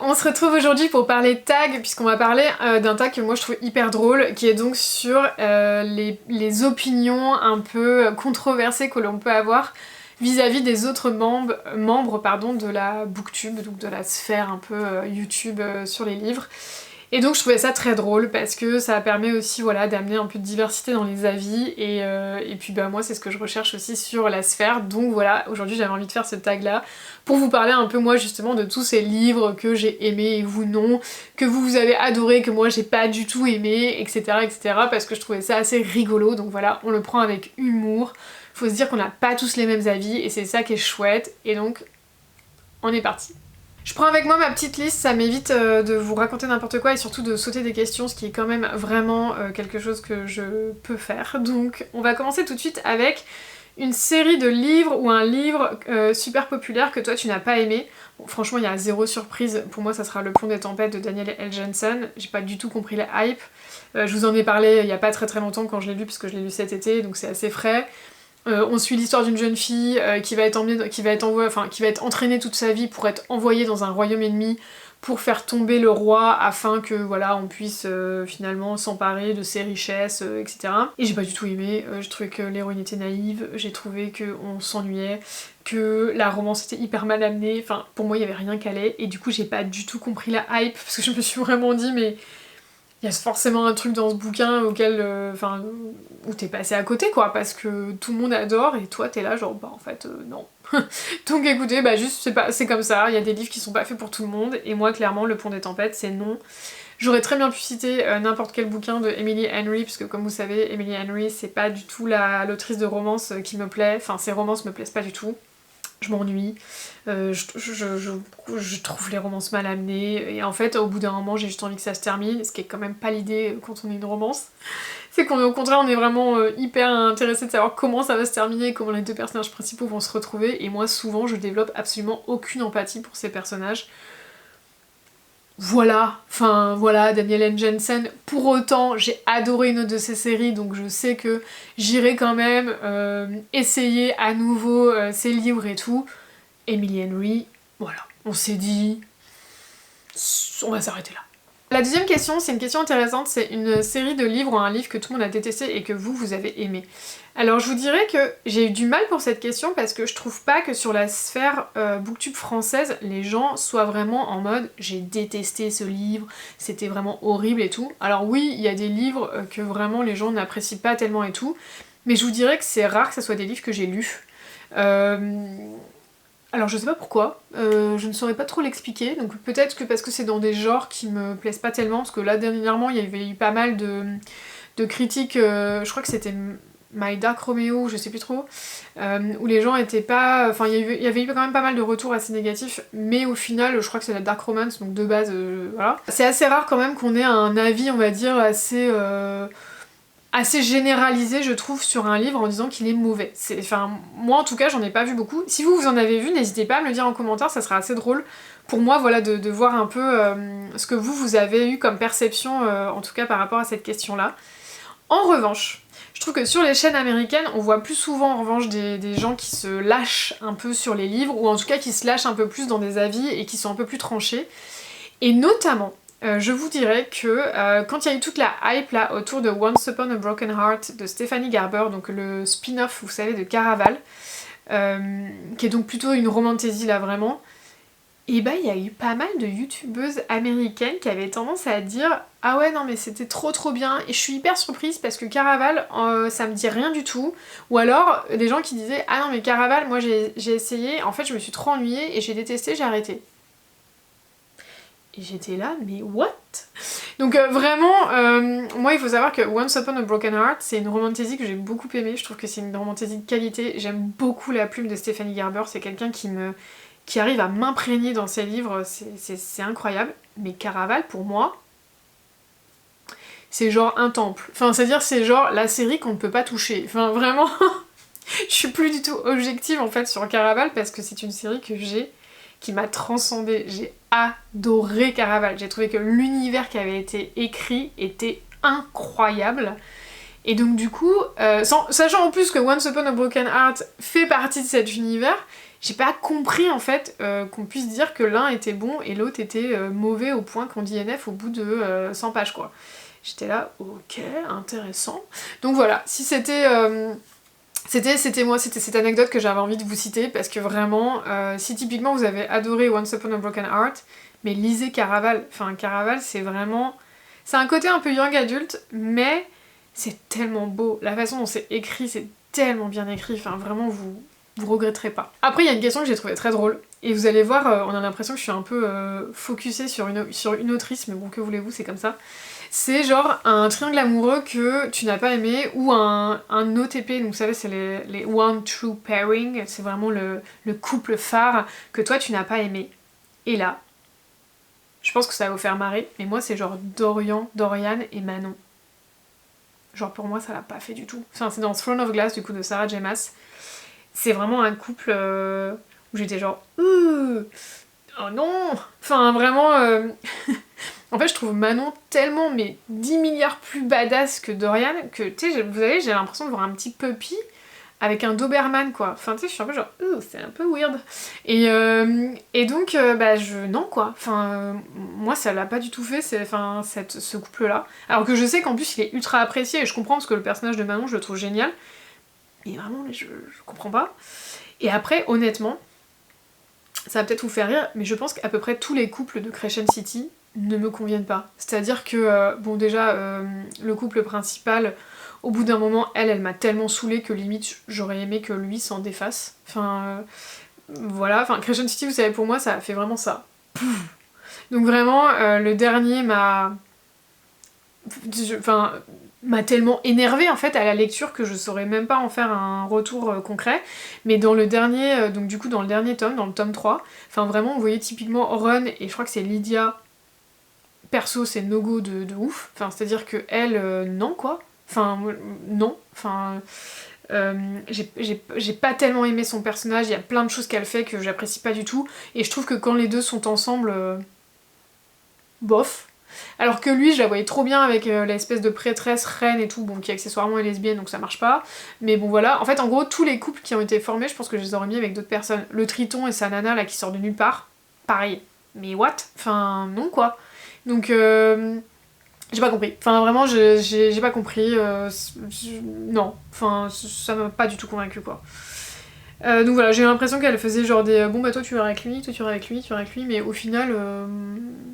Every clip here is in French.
on se retrouve aujourd'hui pour parler tag, puisqu'on va parler d'un tag que moi je trouve hyper drôle, qui est donc sur les opinions un peu controversées que l'on peut avoir vis-à-vis des autres membres de la booktube, donc de la sphère un peu YouTube sur les livres. Et donc je trouvais ça très drôle parce que ça permet aussi voilà, d'amener un peu de diversité dans les avis et puis bah moi c'est ce que je recherche aussi sur la sphère, donc voilà, aujourd'hui j'avais envie de faire ce tag là pour vous parler un peu moi justement de tous ces livres que j'ai aimés et vous non, que vous avez adoré, que moi j'ai pas du tout aimé, etc., etc., parce que je trouvais ça assez rigolo, donc voilà, on le prend avec humour, faut se dire qu'on n'a pas tous les mêmes avis et c'est ça qui est chouette, et donc on est parti. Je prends avec moi ma petite liste, ça m'évite de vous raconter n'importe quoi et surtout de sauter des questions, ce qui est quand même vraiment quelque chose que je peux faire. Donc on va commencer tout de suite avec une série de livres ou un livre super populaire que toi tu n'as pas aimé. Bon, franchement il y a zéro surprise, pour moi ça sera Le Pont des Tempêtes de Daniel L. Jensen, j'ai pas du tout compris la hype. Je vous en ai parlé il y a pas très longtemps quand je l'ai lu, parce que je l'ai lu cet été, donc c'est assez frais. On suit l'histoire d'une jeune fille qui va être entraînée toute sa vie pour être envoyée dans un royaume ennemi pour faire tomber le roi afin que voilà on puisse finalement s'emparer de ses richesses, etc. Et j'ai pas du tout aimé, je trouvais que l'héroïne était naïve, j'ai trouvé qu'on s'ennuyait, que la romance était hyper mal amenée, enfin pour moi il y avait rien qui allait et du coup j'ai pas du tout compris la hype parce que je me suis vraiment dit mais il y a forcément un truc dans ce bouquin auquel, où t'es passé à côté quoi, parce que tout le monde adore et toi t'es là genre bah en fait non. Donc écoutez, bah juste c'est comme ça, il y a des livres qui sont pas faits pour tout le monde et moi clairement Le Pont des Tempêtes c'est non. J'aurais très bien pu citer n'importe quel bouquin de Emily Henry, parce que comme vous savez Emily Henry c'est pas du tout l'autrice de romance qui me plaît, enfin ses romances me plaisent pas du tout. Je m'ennuie, je trouve les romances mal amenées, et en fait au bout d'un moment j'ai juste envie que ça se termine, ce qui est quand même pas l'idée quand on est une romance. C'est qu'au contraire on est vraiment hyper intéressé de savoir comment ça va se terminer, comment les deux personnages principaux vont se retrouver, et moi souvent je développe absolument aucune empathie pour ces personnages. Voilà, enfin voilà, Daniel N. Jensen, pour autant j'ai adoré une autre de ses séries, donc je sais que j'irai quand même essayer à nouveau ses livres et tout. Emily Henry, voilà, on s'est dit, on va s'arrêter là. La deuxième question, c'est une question intéressante, c'est une série de livres ou un livre que tout le monde a détesté et que vous avez aimé. Alors je vous dirais que j'ai eu du mal pour cette question parce que je trouve pas que sur la sphère booktube française, les gens soient vraiment en mode j'ai détesté ce livre, c'était vraiment horrible et tout. Alors oui, il y a des livres que vraiment les gens n'apprécient pas tellement et tout, mais je vous dirais que c'est rare que ce soit des livres que j'ai lus. Alors je sais pas pourquoi, je ne saurais pas trop l'expliquer, donc peut-être que parce que c'est dans des genres qui me plaisent pas tellement, parce que là dernièrement il y avait eu pas mal de critiques, je crois que c'était My Dark Romeo, je sais plus trop, où les gens étaient pas... Enfin il y avait eu quand même pas mal de retours assez négatifs, mais au final je crois que c'est la Dark Romance, donc de base, voilà. C'est assez rare quand même qu'on ait un avis on va dire assez généralisé je trouve sur un livre en disant qu'il est mauvais. Enfin moi en tout cas j'en ai pas vu beaucoup. Si vous en avez vu, n'hésitez pas à me le dire en commentaire, ça sera assez drôle pour moi voilà, de voir un peu ce que vous avez eu comme perception en tout cas par rapport à cette question là. En revanche, je trouve que sur les chaînes américaines on voit plus souvent en revanche des gens qui se lâchent un peu sur les livres, ou en tout cas qui se lâchent un peu plus dans des avis et qui sont un peu plus tranchés, et notamment je vous dirais que quand il y a eu toute la hype là autour de Once Upon a Broken Heart de Stephanie Garber, donc le spin-off vous savez de Caraval, qui est donc plutôt une romantasy là vraiment, et bah il y a eu pas mal de youtubeuses américaines qui avaient tendance à dire ah ouais non mais c'était trop bien, et je suis hyper surprise parce que Caraval ça me dit rien du tout, ou alors des gens qui disaient ah non mais Caraval moi j'ai essayé, en fait je me suis trop ennuyée et j'ai détesté, j'ai arrêté. Et j'étais là, mais what? Donc vraiment, moi il faut savoir que Once Upon a Broken Heart, c'est une romantasy que j'ai beaucoup aimée, je trouve que c'est une romantasy de qualité, j'aime beaucoup la plume de Stephanie Garber, c'est quelqu'un qui arrive à m'imprégner dans ses livres, c'est incroyable, mais Caraval pour moi, c'est genre un temple, enfin c'est-à-dire c'est genre la série qu'on ne peut pas toucher, enfin vraiment, je suis plus du tout objective en fait sur Caraval parce que c'est une série qui m'a transcendée. J'ai adoré Caraval. J'ai trouvé que l'univers qui avait été écrit était incroyable. Et donc du coup, sachant en plus que Once Upon a Broken Heart fait partie de cet univers, j'ai pas compris en fait qu'on puisse dire que l'un était bon et l'autre était mauvais au point qu'on dit NF au bout de 100 pages quoi. J'étais là, ok, intéressant. Donc voilà, si c'était cette anecdote que j'avais envie de vous citer parce que vraiment, si typiquement vous avez adoré Once Upon a Broken Heart, mais lisez Caraval. Enfin, Caraval, c'est vraiment... C'est un côté un peu young adulte, mais c'est tellement beau. La façon dont c'est écrit, c'est tellement bien écrit. Enfin, vraiment, vous regretterez pas. Après, il y a une question que j'ai trouvée très drôle. Et vous allez voir, on a l'impression que je suis un peu focusée sur une autrice, mais bon, que voulez-vous, c'est comme ça. C'est genre un triangle amoureux que tu n'as pas aimé, ou un OTP, donc vous savez, c'est les One True Pairing, c'est vraiment le couple phare que toi tu n'as pas aimé. Et là, je pense que ça va vous faire marrer, mais moi c'est genre Dorian et Manon. Genre pour moi ça l'a pas fait du tout. Enfin c'est dans Throne of Glass du coup de Sarah J. Maas. C'est vraiment un couple où j'étais genre oh non. Enfin vraiment en fait je trouve Manon tellement mais 10 milliards plus badass que Dorian que tu sais vous savez j'ai l'impression de voir un petit puppy avec un Doberman quoi. Enfin tu sais je suis un peu genre c'est un peu weird. Et donc non quoi. Enfin moi ça l'a pas du tout fait ce couple là. Alors que je sais qu'en plus il est ultra apprécié et je comprends parce que le personnage de Manon je le trouve génial. Mais vraiment je comprends pas. Et après honnêtement ça va peut-être vous faire rire mais je pense qu'à peu près tous les couples de Crescent City ne me conviennent pas. C'est-à-dire que bon déjà le couple principal au bout d'un moment, elle m'a tellement saoulée que limite j'aurais aimé que lui s'en défasse. Enfin, voilà. Enfin, Crescent City, vous savez, pour moi, ça a fait vraiment ça. Donc vraiment, le dernier m'a tellement énervée en fait à la lecture que je saurais même pas en faire un retour concret. Mais dans le dernier, donc du coup dans le dernier tome, dans le tome 3, enfin vraiment, vous voyez typiquement Ron et je crois que c'est Lydia. Perso, c'est no-go de ouf. Enfin, c'est-à-dire que elle, non quoi. Enfin, non. Enfin, j'ai pas tellement aimé son personnage, il y a plein de choses qu'elle fait que j'apprécie pas du tout, et je trouve que quand les deux sont ensemble, bof. Alors que lui, je la voyais trop bien avec l'espèce de prêtresse, reine et tout, bon, qui accessoirement est lesbienne, donc ça marche pas. Mais bon, voilà. En fait, en gros, tous les couples qui ont été formés, je pense que je les aurais mis avec d'autres personnes. Le Triton et sa nana, là, qui sort de nulle part, pareil. Mais what? Enfin, non, quoi. Donc, j'ai pas compris. Enfin, vraiment, j'ai pas compris. Non. Enfin, ça m'a pas du tout convaincu quoi. Donc voilà, j'ai l'impression qu'elle faisait genre des bon bah toi tu vas avec lui, toi tu vas avec lui, tu vas avec lui, mais au final,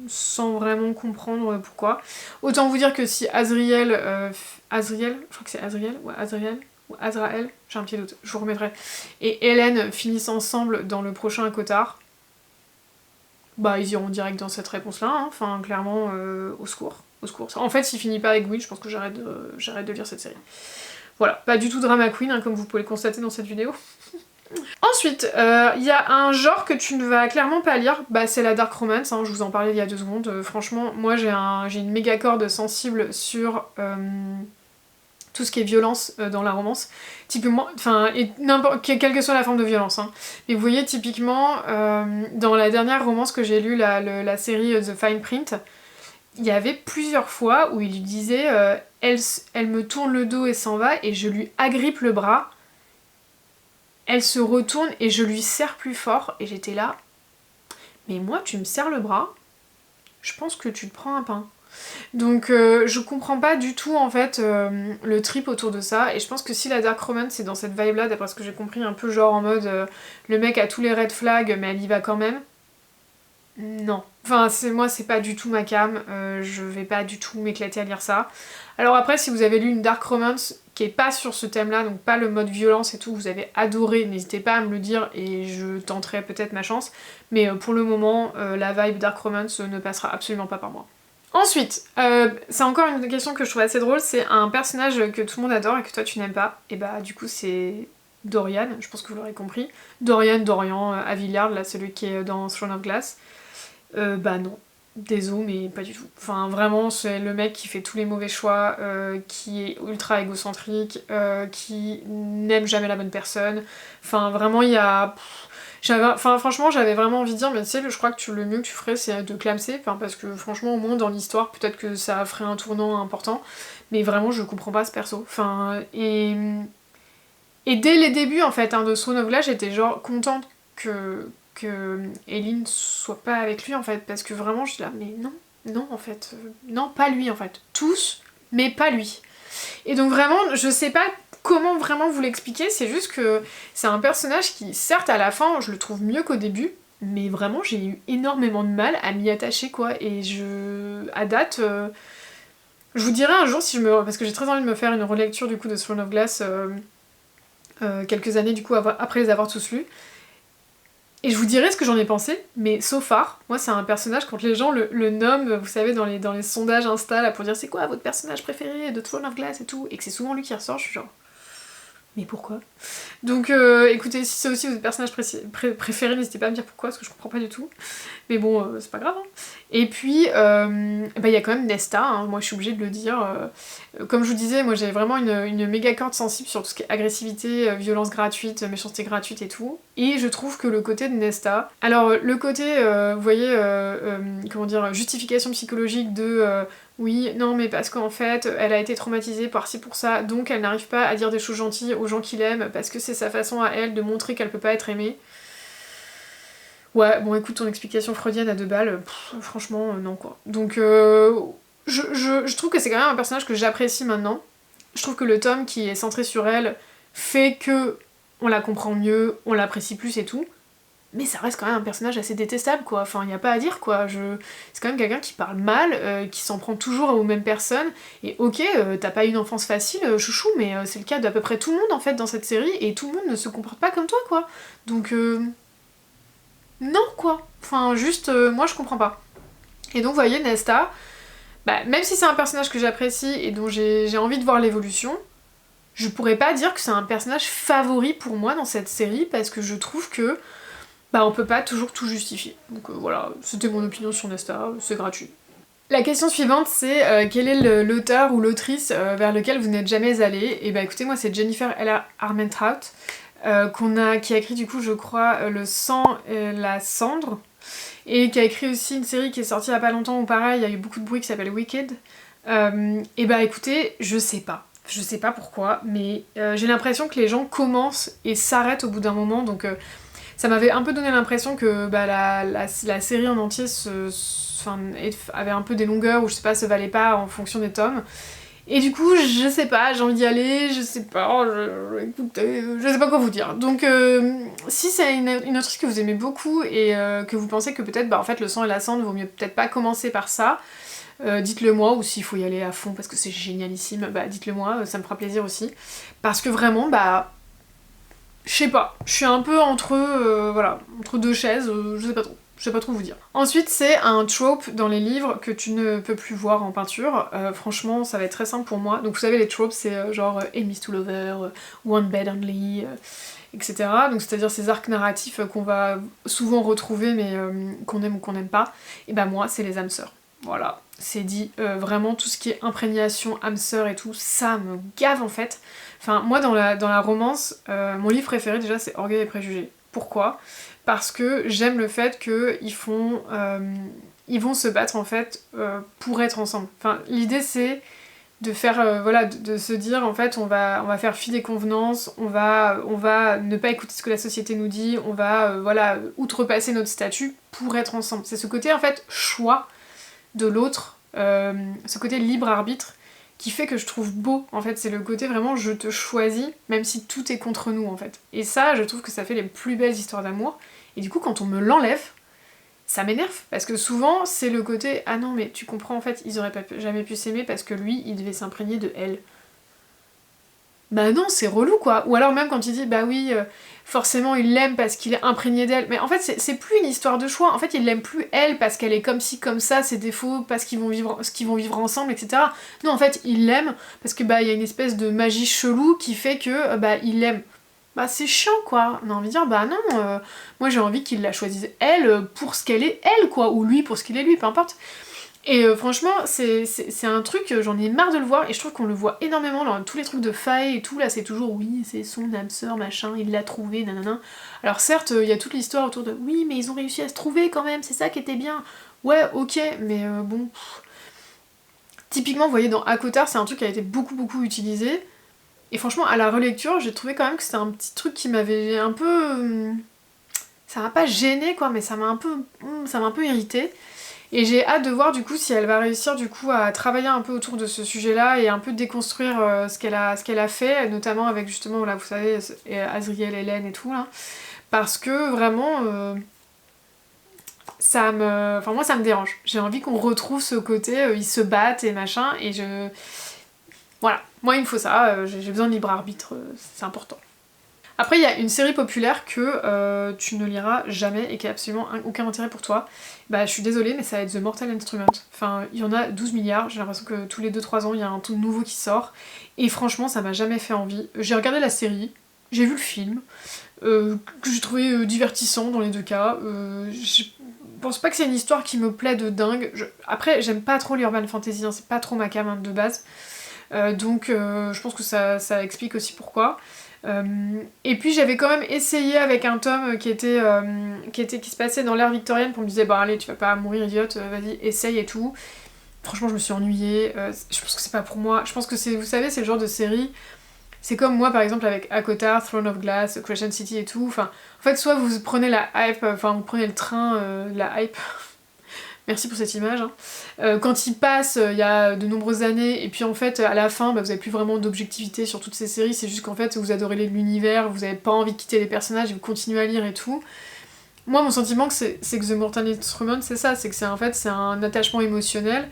sans vraiment comprendre pourquoi. Autant vous dire que si Azriel, je crois que c'est Azriel, ou Azrael, j'ai un petit doute, je vous remettrai, et Hélène finissent ensemble dans le prochain Cotard, bah ils iront direct dans cette réponse-là, hein. Enfin clairement, au secours. En fait, s'il finit pas avec Gwen, je pense que j'arrête de lire cette série. Voilà, pas du tout drama queen, hein, comme vous pouvez le constater dans cette vidéo. Ensuite, il y a un genre que tu ne vas clairement pas lire, bah c'est la dark romance, hein, je vous en parlais il y a 2 secondes. Franchement, moi j'ai une méga corde sensible sur tout ce qui est violence dans la romance. Typiquement, enfin, quelle que soit la forme de violence, hein. Mais vous voyez, typiquement, dans la dernière romance que j'ai lue, la série The Fine Print, il y avait plusieurs fois où il lui disait elle me tourne le dos et s'en va et je lui agrippe le bras, elle se retourne et je lui serre plus fort et j'étais là mais moi tu me serres le bras, je pense que tu te prends un pain. Donc je comprends pas du tout en fait le trip autour de ça, et je pense que si la dark romance c'est dans cette vibe là, d'après ce que j'ai compris, un peu genre en mode le mec a tous les red flags mais elle y va quand même, non. Enfin, moi, c'est pas du tout ma cam, je vais pas du tout m'éclater à lire ça. Alors après, si vous avez lu une dark romance qui est pas sur ce thème-là, donc pas le mode violence et tout, vous avez adoré, n'hésitez pas à me le dire et je tenterai peut-être ma chance. Mais pour le moment, la vibe dark romance ne passera absolument pas par moi. Ensuite, c'est encore une question que je trouve assez drôle, c'est un personnage que tout le monde adore et que toi tu n'aimes pas, et bah du coup c'est Dorian, je pense que vous l'aurez compris. Dorian Avillard, là, celui qui est dans Throne of Glass. Bah non, désolé mais pas du tout. Enfin vraiment c'est le mec qui fait tous les mauvais choix, qui est ultra égocentrique, qui n'aime jamais la bonne personne. Enfin vraiment il y a Enfin franchement j'avais vraiment envie de dire mais tu sais je crois que le mieux que tu ferais c'est de clamser, parce que franchement au moins dans l'histoire peut-être que ça ferait un tournant important, mais vraiment je comprends pas ce perso. Enfin et dès les débuts en fait de Throne of Glass j'étais genre contente que Elyn soit pas avec lui en fait, parce que vraiment je suis là mais non en fait, non pas lui en fait, tous mais pas lui. Et donc vraiment je sais pas comment vraiment vous l'expliquer, c'est juste que c'est un personnage qui certes à la fin je le trouve mieux qu'au début, mais vraiment j'ai eu énormément de mal à m'y attacher quoi, et à date je vous dirai un jour si parce que j'ai très envie de me faire une relecture du coup de Throne of Glass quelques années du coup après les avoir tous lus. Et je vous dirai ce que j'en ai pensé, mais so far, moi c'est un personnage, quand les gens le nomment, vous savez, dans les sondages Insta, là, pour dire c'est quoi votre personnage préféré de Throne of Glass et tout, et que c'est souvent lui qui ressort, je suis genre... Mais pourquoi? Donc écoutez, si c'est aussi votre personnage préféré, n'hésitez pas à me dire pourquoi, parce que je comprends pas du tout. Mais bon, c'est pas grave. Hein. Et puis, y a quand même Nesta, moi je suis obligée de le dire. Comme je vous disais, moi j'ai vraiment une méga corde sensible sur tout ce qui est agressivité, violence gratuite, méchanceté gratuite et tout. Et je trouve que le côté de Nesta... Alors le côté, vous voyez, comment dire, justification psychologique de... oui, non mais parce qu'en fait, elle a été traumatisée par ci pour ça, donc elle n'arrive pas à dire des choses gentilles aux gens qui l'aiment, parce que c'est sa façon à elle de montrer qu'elle peut pas être aimée. Ouais, bon écoute, ton explication freudienne à 2 balles, franchement, non quoi. Donc je trouve que c'est quand même un personnage que j'apprécie maintenant. Je trouve que le tome qui est centré sur elle fait que on la comprend mieux, on l'apprécie plus et tout. Mais ça reste quand même un personnage assez détestable quoi, enfin y a pas à dire quoi, c'est quand même quelqu'un qui parle mal, qui s'en prend toujours aux mêmes personnes, et ok, t'as pas eu une enfance facile, chouchou, mais c'est le cas d'à peu près tout le monde en fait dans cette série, et tout le monde ne se comporte pas comme toi quoi, donc non quoi, enfin juste, moi je comprends pas. Et donc vous voyez Nesta, même si c'est un personnage que j'apprécie et dont j'ai envie de voir l'évolution, je pourrais pas dire que c'est un personnage favori pour moi dans cette série, parce que je trouve que on peut pas toujours tout justifier. Donc voilà, c'était mon opinion sur Nesta, c'est gratuit. La question suivante c'est quel est l'auteur ou l'autrice vers lequel vous n'êtes jamais allé. Et écoutez, moi c'est Jennifer L. Armentrout qui a écrit du coup je crois Le sang et la cendre, et qui a écrit aussi une série qui est sortie il y a pas longtemps où pareil il y a eu beaucoup de bruit, qui s'appelle Wicked. Écoutez, je sais pas pourquoi, mais j'ai l'impression que les gens commencent et s'arrêtent au bout d'un moment, donc ça m'avait un peu donné l'impression que la série en entier avait un peu des longueurs, ou je sais pas, se valait pas en fonction des tomes. Et du coup, je sais pas, j'ai envie d'y aller, je sais pas, écoutez, je sais pas quoi vous dire. Donc si c'est une autrice que vous aimez beaucoup et que vous pensez que peut-être en fait Le sang et la cendre vaut mieux peut-être pas commencer par ça, dites-le moi, ou s'il faut y aller à fond parce que c'est génialissime, dites-le moi, ça me fera plaisir aussi. Parce que vraiment, je sais pas, je suis un peu entre deux chaises, je sais pas trop vous dire. Ensuite, c'est un trope dans les livres que tu ne peux plus voir en peinture. Franchement, ça va être très simple pour moi. Donc vous savez, les tropes, c'est genre Enemies to Lover, One Bed Only, etc. Donc c'est-à-dire ces arcs narratifs qu'on va souvent retrouver, mais qu'on aime ou qu'on n'aime pas. Et moi, c'est les âmes sœurs. Voilà, c'est dit. Vraiment, tout ce qui est imprégnation, âme sœur et tout, ça me gave en fait. Enfin, moi, dans la romance, mon livre préféré, déjà, c'est Orgueil et Préjugés. Pourquoi ? Parce que j'aime le fait qu'ils vont se battre, en fait, pour être ensemble. Enfin, l'idée, c'est de faire, de se dire, en fait, on va faire fi des convenances, on va ne pas écouter ce que la société nous dit, on va, outrepasser notre statut pour être ensemble. C'est ce côté, en fait, choix de l'autre, ce côté libre arbitre, qui fait que je trouve beau, en fait, c'est le côté vraiment je te choisis, même si tout est contre nous, en fait. Et ça, je trouve que ça fait les plus belles histoires d'amour, et du coup, quand on me l'enlève, ça m'énerve, parce que souvent, c'est le côté ah non, mais tu comprends, en fait, ils auraient jamais pu s'aimer parce que lui, il devait s'imprégner de elle. Non, c'est relou, quoi. Ou alors même quand il dit oui, forcément il l'aime parce qu'il est imprégné d'elle, mais en fait c'est plus une histoire de choix, en fait il l'aime plus elle parce qu'elle est comme ci comme ça, ses défauts, parce qu'ils vont vivre ensemble, etc. Non, en fait il l'aime parce que y a une espèce de magie chelou qui fait que il l'aime. C'est chiant quoi, on a envie de dire non, moi j'ai envie qu'il la choisisse elle pour ce qu'elle est elle quoi, ou lui pour ce qu'il est lui, peu importe. Et franchement, c'est un truc, j'en ai marre de le voir, et je trouve qu'on le voit énormément dans tous les trucs de failles et tout, là c'est toujours oui, c'est son âme sœur, machin, il l'a trouvé, nanana. Alors certes, il y a toute l'histoire autour de oui, mais ils ont réussi à se trouver quand même, c'est ça qui était bien. Ouais, ok, mais bon... Typiquement, vous voyez, dans ACOTAR, c'est un truc qui a été beaucoup utilisé, et franchement, à la relecture, j'ai trouvé quand même que c'était un petit truc qui m'avait un peu... ça m'a pas gêné quoi, mais ça m'a un peu irrité. Et j'ai hâte de voir du coup si elle va réussir du coup à travailler un peu autour de ce sujet-là et un peu déconstruire ce qu'elle a fait, notamment avec justement, là vous savez, Azriel, Hélène et tout là. Parce que vraiment, enfin moi ça me dérange. J'ai envie qu'on retrouve ce côté, ils se battent et machin, et voilà, moi il me faut ça, j'ai besoin de libre arbitre, c'est important. Après, il y a une série populaire que tu ne liras jamais et qui a absolument aucun intérêt pour toi. Bah, je suis désolée, mais ça va être The Mortal Instrument. Enfin, il y en a 12 milliards, j'ai l'impression que tous les 2-3 ans, il y a un truc nouveau qui sort. Et franchement, ça m'a jamais fait envie. J'ai regardé la série, j'ai vu le film, que j'ai trouvé divertissant dans les deux cas. Je pense pas que c'est une histoire qui me plaît de dingue. Après, j'aime pas trop l'urban fantasy, hein, c'est pas trop ma cam hein, de base. Donc je pense que ça explique aussi pourquoi. Et puis j'avais quand même essayé avec un tome qui se passait dans l'ère victorienne pour me dire bah allez tu vas pas mourir idiote, vas-y essaye et tout. Franchement je me suis ennuyée, je pense que c'est pas pour moi, je pense que c'est, vous savez, c'est le genre de série, c'est comme moi par exemple avec ACOTAR, Throne of Glass, Crescent City et tout, enfin en fait soit vous prenez la hype, enfin vous prenez le train, la hype, merci pour cette image, hein. Quand il passe, il y a de nombreuses années, et puis en fait, à la fin, bah, vous avez plus vraiment d'objectivité sur toutes ces séries, c'est juste qu'en fait, vous adorez l'univers, vous avez pas envie de quitter les personnages, et vous continuez à lire et tout. Moi, mon sentiment, c'est que The Mortal Instrument, c'est ça, c'est que c'est en fait, c'est un attachement émotionnel,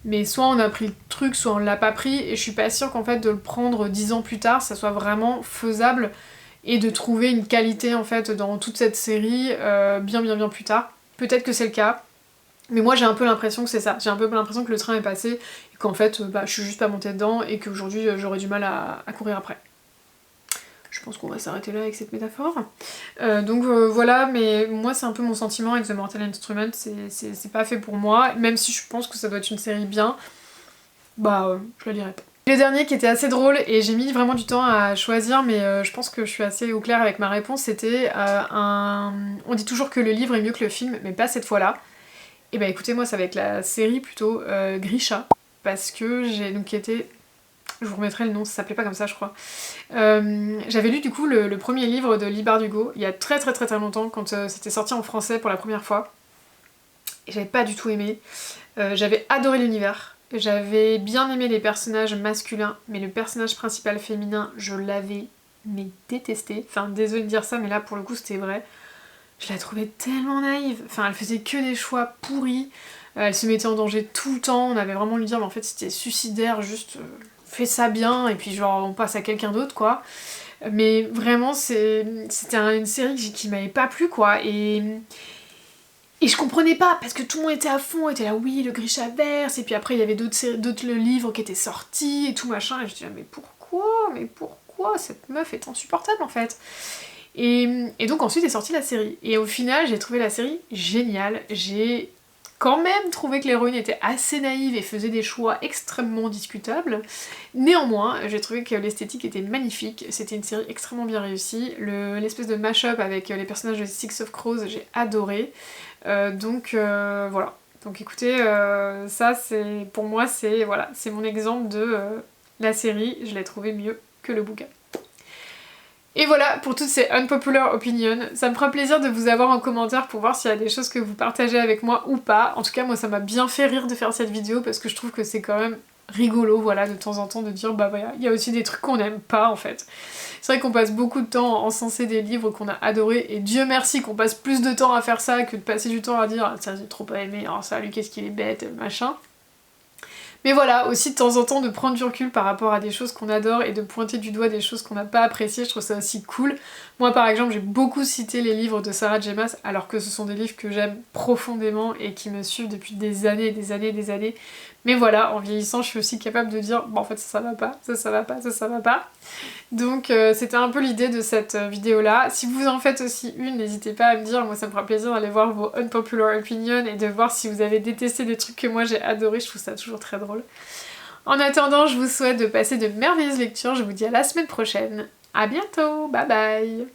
mais soit on a pris le truc, soit on l'a pas pris, et je suis pas sûre qu'en fait, de le prendre 10 ans plus tard, ça soit vraiment faisable, et de trouver une qualité, en fait, dans toute cette série, bien plus tard. Peut-être que c'est le cas, mais moi j'ai un peu l'impression que c'est ça, j'ai un peu l'impression que le train est passé et qu'en fait bah, je suis juste pas montée dedans et qu'aujourd'hui j'aurais du mal à courir après. Je pense qu'on va s'arrêter là avec cette métaphore. Donc voilà, mais moi c'est un peu mon sentiment avec The Mortal Instrument, c'est pas fait pour moi, même si je pense que ça doit être une série bien, bah je la lirai pas. Le dernier qui était assez drôle, et j'ai mis vraiment du temps à choisir, mais je pense que je suis assez au clair avec ma réponse, c'était on dit toujours que le livre est mieux que le film, mais pas cette fois-là. Et bah écoutez, moi ça va être la série plutôt Grisha, parce que j'ai donc été... Je vous remettrai le nom, ça s'appelait pas comme ça je crois. J'avais lu du coup le premier livre de Leigh Bardugo il y a très longtemps, quand c'était sorti en français pour la première fois. Et j'avais pas du tout aimé. J'avais adoré l'univers, j'avais bien aimé les personnages masculins, mais le personnage principal féminin, je l'avais mais détesté. Enfin désolée de dire ça, mais là pour le coup c'était vrai. Je la trouvais tellement naïve, enfin elle faisait que des choix pourris, elle se mettait en danger tout le temps, on avait vraiment lui dire mais en fait c'était suicidaire, juste fais ça bien et puis genre on passe à quelqu'un d'autre quoi. Mais vraiment c'était une série qui m'avait pas plu quoi, et je comprenais pas parce que tout le monde était à fond, était là oui le Grishaverse, et puis après il y avait d'autres livres qui étaient sortis et tout machin, et je disais mais pourquoi cette meuf est insupportable en fait. Et donc ensuite est sortie la série. Et au final, j'ai trouvé la série géniale. J'ai quand même trouvé que l'héroïne était assez naïve et faisait des choix extrêmement discutables. Néanmoins, j'ai trouvé que l'esthétique était magnifique. C'était une série extrêmement bien réussie. L'espèce de mash-up avec les personnages de Six of Crows, j'ai adoré. Donc voilà. Donc écoutez, ça c'est pour moi c'est voilà, c'est mon exemple de la série. Je l'ai trouvé mieux que le bouquin. Et voilà pour toutes ces unpopular opinions. Ça me fera plaisir de vous avoir en commentaire pour voir s'il y a des choses que vous partagez avec moi ou pas. En tout cas moi ça m'a bien fait rire de faire cette vidéo parce que je trouve que c'est quand même rigolo voilà de temps en temps de dire bah voilà, il y a aussi des trucs qu'on n'aime pas en fait. C'est vrai qu'on passe beaucoup de temps à encenser des livres qu'on a adorés, et Dieu merci qu'on passe plus de temps à faire ça que de passer du temps à dire ah, ça j'ai trop pas aimé, alors ça lui qu'est-ce qu'il est bête, machin. Mais voilà, aussi de temps en temps de prendre du recul par rapport à des choses qu'on adore et de pointer du doigt des choses qu'on n'a pas appréciées, je trouve ça aussi cool. Moi par exemple j'ai beaucoup cité les livres de Sarah J Maas alors que ce sont des livres que j'aime profondément et qui me suivent depuis des années, Mais voilà, en vieillissant, je suis aussi capable de dire bon en fait ça va pas, ça va pas, ça va pas. Donc c'était un peu l'idée de cette vidéo là. Si vous en faites aussi une, n'hésitez pas à me dire, moi ça me fera plaisir d'aller voir vos unpopular opinions et de voir si vous avez détesté des trucs que moi j'ai adoré, je trouve ça toujours très drôle. En attendant, je vous souhaite de passer de merveilleuses lectures, je vous dis à la semaine prochaine. À bientôt, bye bye.